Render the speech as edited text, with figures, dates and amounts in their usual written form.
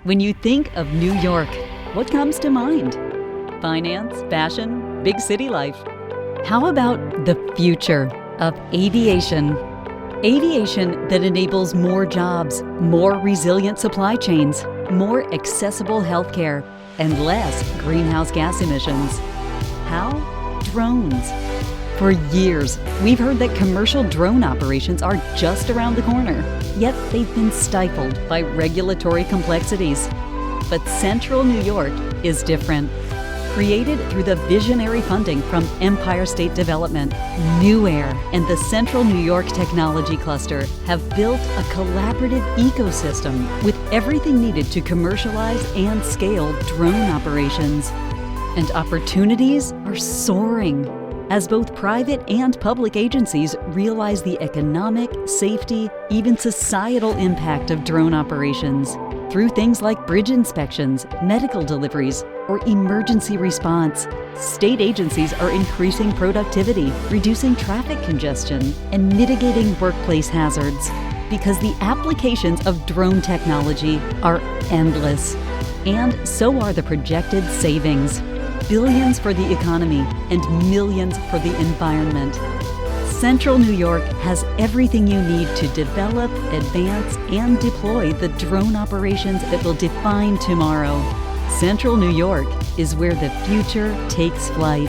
When you think of New York, what comes to mind? Finance, fashion, big city life. How about the future of aviation? Aviation that enables more jobs, more resilient supply chains, more accessible healthcare, and less greenhouse gas emissions. How? Drones. For years, we've heard that commercial drone operations are just around the corner, yet they've been stifled by regulatory complexities. But Central New York is different. Created through the visionary funding from Empire State Development, NUAIR and the Central New York Technology Cluster have built a collaborative ecosystem with everything needed to commercialize and scale drone operations. And opportunities are soaring as both private and public agencies realize the economic, safety, even societal impact of drone operations. Through things like bridge inspections, medical deliveries, or emergency response, state agencies are increasing productivity, reducing traffic congestion, and mitigating workplace hazards. Because the applications of drone technology are endless. And so are the projected savings. Billions for the economy and millions for the environment. Central New York has everything you need to develop, advance, and deploy the drone operations that will define tomorrow. Central New York is where the future takes flight.